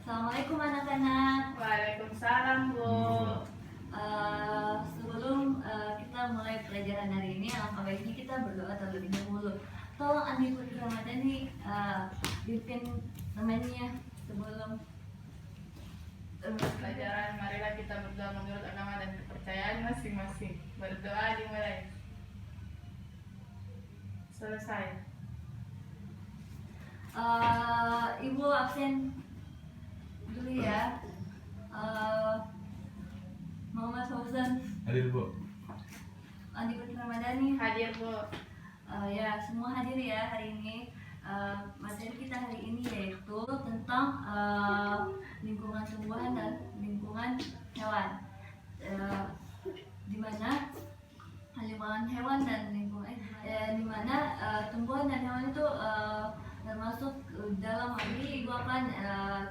Assalamualaikum anak-anak. Waalaikumsalam, Bu. Sebelum kita mulai pelajaran hari ini, alangkah baiknya kita berdoa terlebih dahulu. Tolong Andi Putri Ramadhani pimpin temannya sebelum Pelajaran, marilah kita berdoa menurut agama dan kepercayaan masing-masing. Berdoa dimulai. Selesai. Ibu absen dulu ya. Muhammad Fauzan Hadir, Bu. Andi Putri Ramadhani. Hadir, Bu. Ya, semua hadir ya hari ini. Materi kita hari ini yaitu tentang lingkungan tumbuhan dan lingkungan hewan. Di mana lingkungan hewan dan lingkungan di mana tumbuhan dan hewan itu termasuk dalam hal ini Ibu akan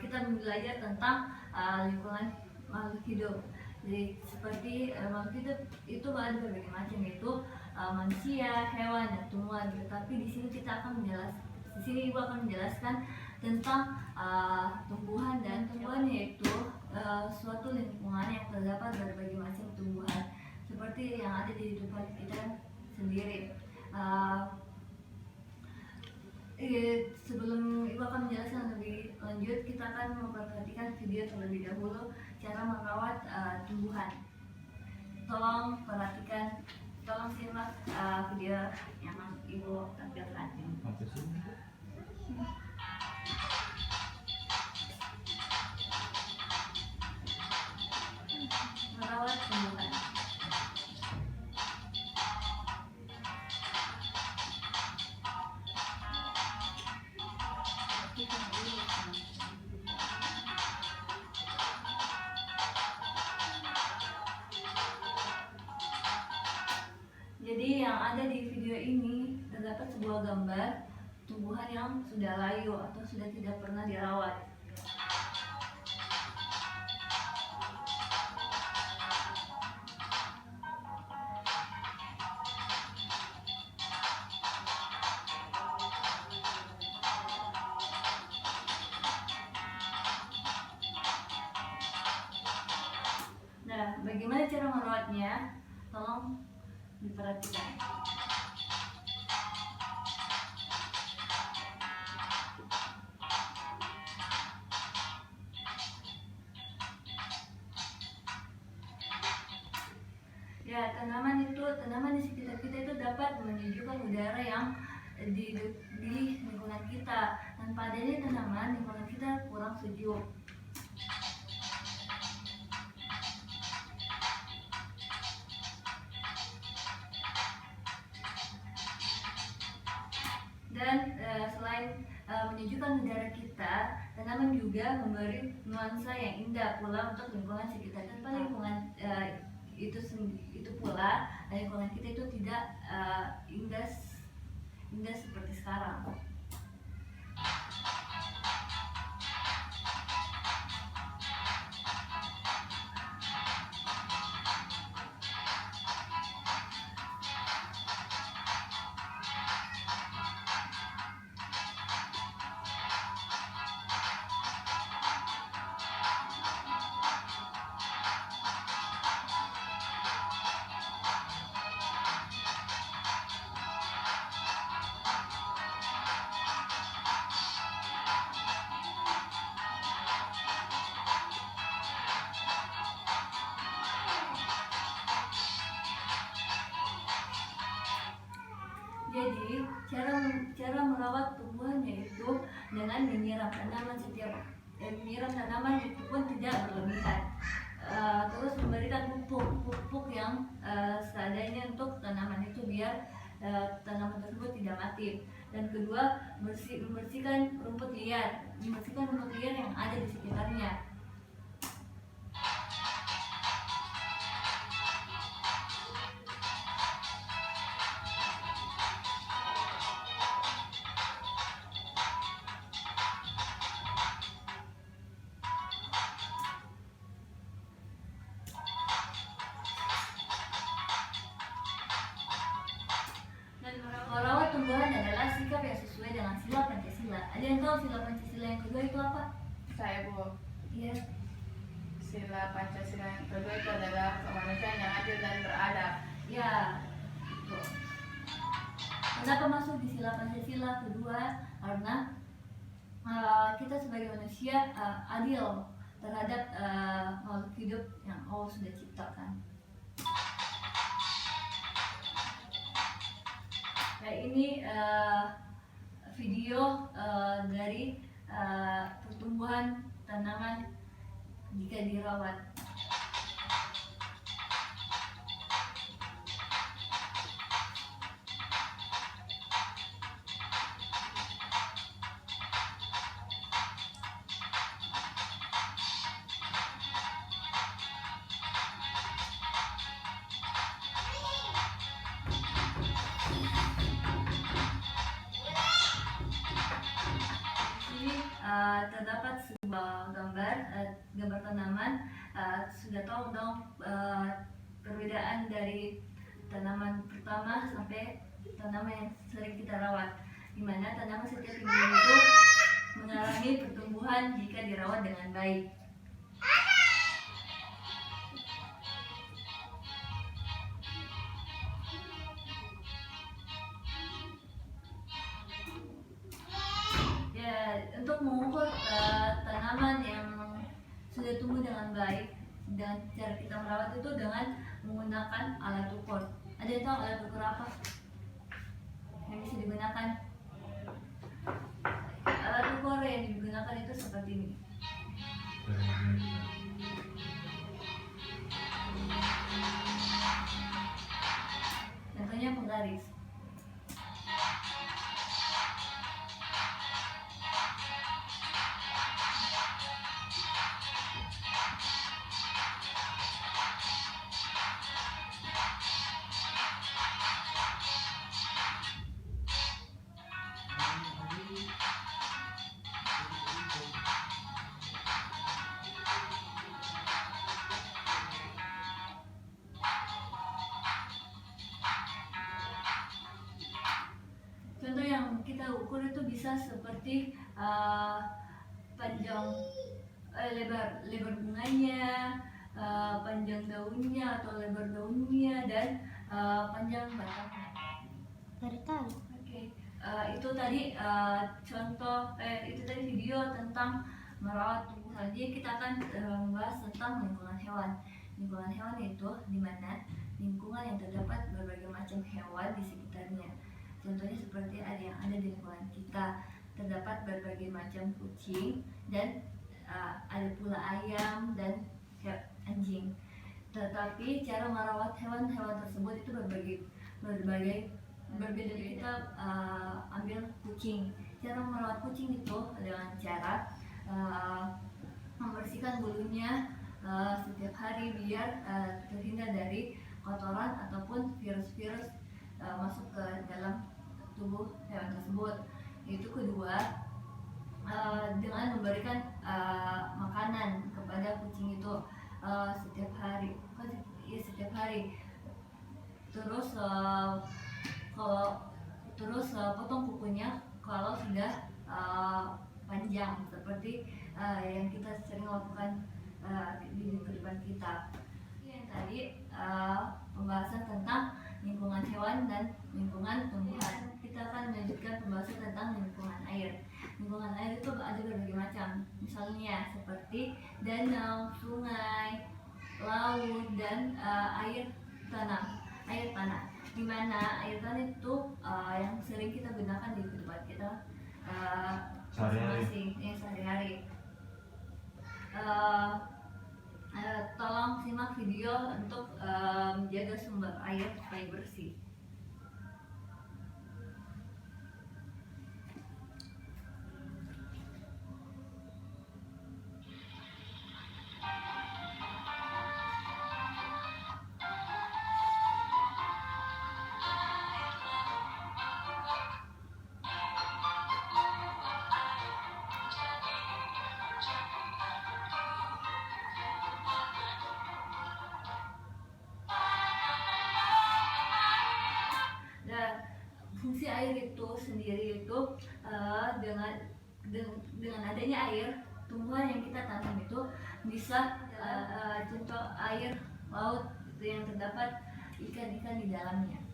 kita belajar tentang lingkungan makhluk hidup. Jadi seperti makhluk hidup itu ada berbagai macam, yaitu manusia, hewan, dan tumbuhan. Tetapi di sini Ibu akan menjelaskan tentang tumbuhan, dan tumbuhan yaitu suatu lingkungan yang terdapat berbagai macam tumbuhan seperti yang ada di depan kita sendiri. Sebelum Ibu akan menjelaskan lebih lanjut, kita akan memperhatikan video terlebih dahulu cara merawat tumbuhan. Tolong perhatikan, tolong simak video yang Ibu tampilkan. Merawat tumbuhan. Jadi yang ada di video ini terdapat sebuah gambar tumbuhan yang sudah layu atau sudah tidak pernah dirawat. Nah, bagaimana cara merawatnya? Tolong diperhatikan. Ya, tanaman di sekitar kita itu dapat menyejukkan udara yang di lingkungan kita. Tanpa adanya tanaman, lingkungan kita kurang sejuk. Dan selain menyejukkan udara kita, tanaman juga memberi nuansa yang indah pula untuk lingkungan sekitar. Tanpa lingkungan itu pula lingkungan kita itu tidak indah seperti sekarang. Jadi cara merawat tumbuhan yaitu dengan menyiram tanaman menyiram tanaman itu pun tidak berlebihan. Terus memberikan pupuk yang seadanya untuk tanaman itu biar tanaman tersebut tidak mati. Dan kedua, membersihkan rumput liar yang ada di sekitarnya. Merawat tumbuhan adalah sikap yang sesuai dengan sila Pancasila. Ada yang tahu sila Pancasila yang kedua itu apa? Saya Bu, Iya. sila Pancasila yang kedua itu adalah kemanusiaan yang adil dan beradab. Ya. Tuh. Kenapa masuk di sila Pancasila kedua? Karena kita sebagai manusia adil terhadap makhluk hidup yang Allah sudah ciptakan. Nah, ini video dari pertumbuhan tanaman jika dirawat. Terdapat sebuah gambar tanaman. Sudah tahu dong perbedaan dari tanaman pertama sampai tanaman yang sering kita rawat, dimana tanaman setiap minggu itu mengalami pertumbuhan jika dirawat dengan baik. Untuk mengukur tanaman yang sudah tumbuh dengan baik, dan cara kita merawat itu dengan menggunakan alat ukur. Ada yang tahu alat ukur apa yang bisa digunakan? Alat ukur yang digunakan itu seperti ini. Contohnya penggaris. Contoh yang kita ukur itu bisa seperti panjang lebar bunganya, panjang daunnya atau lebar daunnya, dan panjang batangnya. Oke. Itu tadi contoh itu tadi video tentang merawat tumbuhan. Jadi kita akan membahas tentang lingkungan hewan. Lingkungan hewan itu dimana lingkungan yang terdapat berbagai macam hewan di sekitarnya. Contohnya seperti yang ada di lingkungan kita, terdapat berbagai macam kucing dan ada pula ayam dan anjing. Tetapi cara merawat hewan-hewan tersebut itu berbeda. Kita ambil kucing. Cara merawat kucing itu dengan cara membersihkan bulunya setiap hari biar terhindar dari kotoran ataupun virus-virus masuk ke dalam tubuh hewan tersebut. Itu kedua, dengan memberikan makanan kepada kucing itu setiap hari. Terus potong kukunya kalau sudah panjang seperti yang kita sering lakukan di kehidupan kita. Yang tadi pembahasan tentang lingkungan hewan dan lingkungan tumbuhan. Kita akan melanjutkan pembahasan tentang lingkungan air. Lingkungan air itu ada berbagai macam, misalnya seperti danau, sungai, laut, dan air tanah. Di mana air tanah itu yang sering kita gunakan di kehidupan kita sehari-hari. Tolong simak video untuk menjaga sumber air supaya bersih. Fungsi air itu sendiri itu dengan adanya air tumbuhan yang kita tanam itu bisa contoh air laut itu yang terdapat ikan-ikan di dalamnya.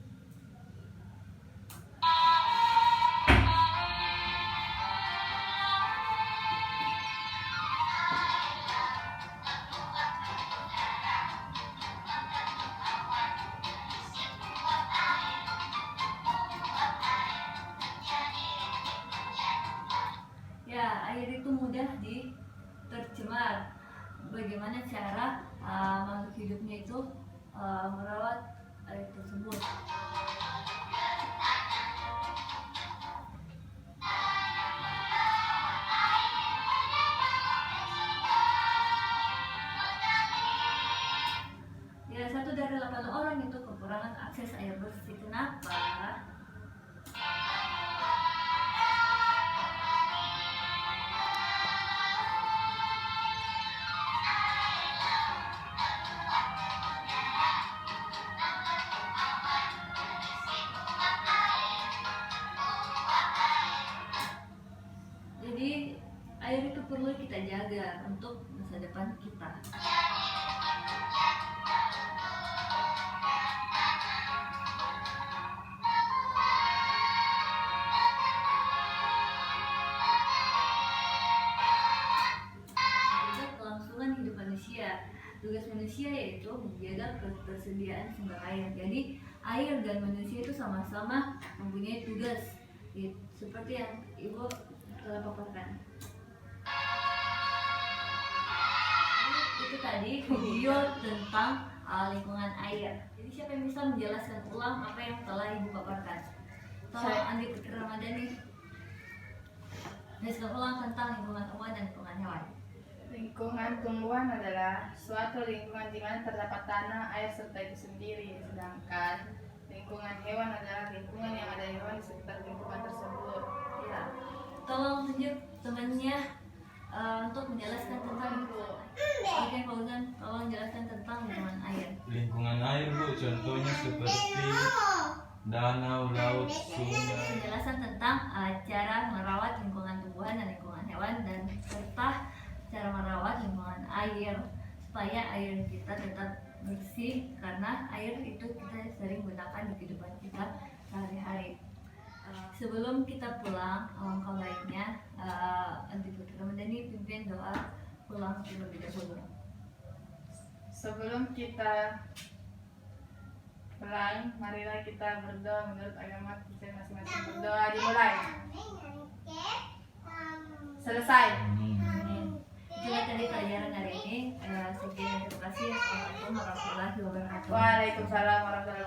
Ya, air itu mudah tercemar. Bagaimana cara makhluk hidupnya itu merawat air tersebut? Ya, 1 dari 8 orang itu kekurangan akses air bersih. Kenapa? Jadi air itu perlu kita jaga untuk masa depan kita. Menjaga kelangsungan hidup manusia. Tugas manusia yaitu menjaga ketersediaan sumber air. Jadi air dan manusia itu sama-sama mempunyai tugas, seperti yang Ibu telah paparkan. Itu tadi video tentang lingkungan air. Jadi siapa yang bisa menjelaskan ulang apa yang telah Ibu paparkan? Tolong Andi Putri Ramadhani jelaskan ulang tentang lingkungan tumbuhan dan lingkungan hewan. Lingkungan tumbuhan adalah suatu lingkungan di mana terdapat tanah, air, serta itu sendiri. Sedangkan lingkungan hewan adalah lingkungan yang ada hewan di sekitar lingkungan tersebut. Ya, tolong tunjuk temannya untuk menjelaskan tentang lingkungan. Oke, Fauzan, tolong jelaskan tentang lingkungan air. Lingkungan air, Bu, contohnya seperti danau, laut, sungai. Penjelasan tentang cara merawat lingkungan tumbuhan dan lingkungan hewan, dan serta cara merawat lingkungan air supaya air kita tetap bersih, karena air itu kita sering gunakan di kehidupan kita sehari-hari. Sebelum kita pulang, alangkah baiknya Andi Putri Ramadhani pimpin doa pulang terlebih dahulu. Sebelum kita pulang, marilah kita berdoa menurut agama kita masing-masing. Berdoa dimulai. Selesai. Itulah tadi pelajaran hari ini. Sekian, terima kasih. Assalamualaikum warahmatullahi wabarakatuh. Waalaikumsalam warahmatullahi wabarakatuh.